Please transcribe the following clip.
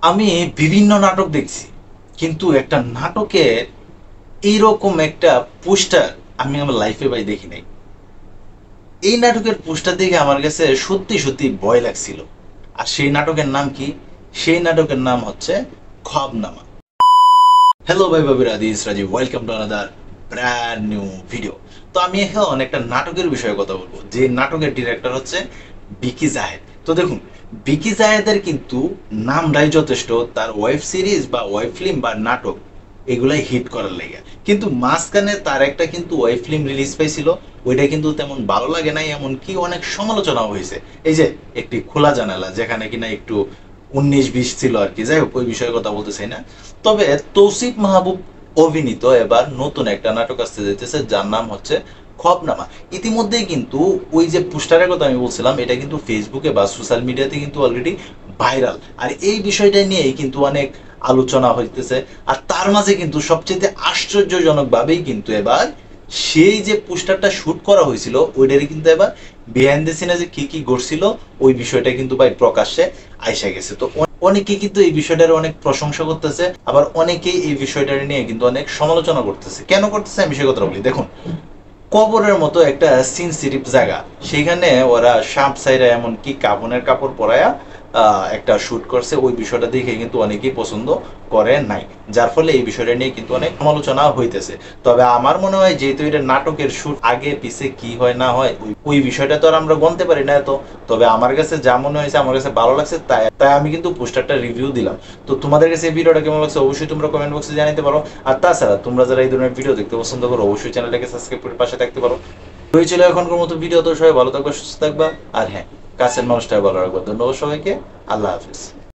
আমি বিভিন্ন নাটক দেখছি, কিন্তু একটা নাটকের এইরকম একটা পোস্টার আমি আমার লাইফে ভাই দেখি নাই। এই নাটকের পোস্টার দেখে আমার কাছে সত্যি সত্যি ভয় লাগছিল। আর সেই নাটকের নাম কি? সেই নাটকের নাম হচ্ছে খোয়াবনামা। হ্যালো ভাই ভাবিরা, this Rajib, welcome to another brand new video. তো আমি এখন একটা নাটকের বিষয়ে কথা বলবো, যে নাটকের ডিরেক্টর হচ্ছে বিকি জাহেদ। তো দেখুন, বিকি জাহেদের কিন্তু নামটাই যথেষ্ট তার ওয়েব সিরিজ বা ওয়েব ফিল্ম বা নাটক এগুলাই হিট করার লেগে। কিন্তু মাঝখানে তার একটা কিন্তু ওয়েব ফিল্ম রিলিজ পাইছিল, ওইটা কিন্তু তেমন ভালো লাগে নাই, এমনকি অনেক সমালোচনাও হয়েছে। এই যে একটি খোলা জানালা, যেখানে কিনা একটু 19-20 ছিল আর কি। যাই হোক, ওই বিষয়ে কথা বলতে চাই না। তবে তৌসিফ মাহবুব অভিনীত এবার নতুন একটা নাটক আসতে যেতেছে, যার নাম হচ্ছে খোয়াবনামা। ইতিমধ্যেই কিন্তু ওই যে পোস্টারের কথা আমি বলছিলাম, এটা কিন্তু ফেসবুকে বা সোশ্যাল মিডিয়াতে কিন্তু অলরেডি ভাইরাল। আর এই বিষয়টা নিয়েই কিন্তু অনেক আলোচনা হইতেছে। আর তার মাঝে কিন্তু সবচেয়ে আশ্চর্যজনক ভাবেই কিন্তু এবার সেই যে পোস্টারটা শুট করা হয়েছিল ওইটারই কিন্তু এবার বিহাইন্ড দ্য সিনে যে কি কি ঘটছিল ওই বিষয়টা কিন্তু ভাই প্রকাশ্যে আইসা গেছে। তো অনেকে কিন্তু এই বিষয়টার অনেক প্রশংসা করতেছে, আবার অনেকেই এই বিষয়টা নিয়ে কিন্তু অনেক সমালোচনা করতেছে। কেন করতেছে আমি সে কথা বলি। দেখুন, কবরের মতো একটা সেনসিটিভ জায়গা, সেখানে ওরা সাপ সাইরা এমনকি কাপড়ের কাপড় পরায়া একটা শুট করছে। ওই বিষয়টা দেখে কিন্তু অনেকেই পছন্দ করে নাই, যার ফলে এই বিষয়টা নিয়ে কিন্তু অনেক সমালোচনা হইতেছে। তবে আমার মনে হয়, যেহেতু এটা নাটকের শুট, আগে পিছে কি হয় না হয় ওই বিষয়টা তো আর আমরা গণতে পারি না এত। তবে আমার কাছে যা মনে হয়েছে, আমার কাছে ভালো লাগছে, তাই তাই আমি কিন্তু পোস্টারটা রিভিউ দিলাম। তো তোমাদের কাছে এই ভিডিওটা কেমন লাগছে অবশ্যই তোমরা কমেন্ট বক্সে জানাতে পারো। আর তাছাড়া তোমরা যারা এই ধরনের ভিডিও দেখতে পছন্দ করো, অবশ্যই চ্যানেলটাকে সাবস্ক্রাইব করে পাশে থাকতে পারো। ওই ছিল এখনকার মতো ভিডিও। তো সবাই ভালো থাকবা, সুস্থ থাকবা, আর হ্যাঁ, কাছের মানুষটাই ভালো রাখবা। ধন্যবাদ সবাইকে। আল্লাহ হাফিজ।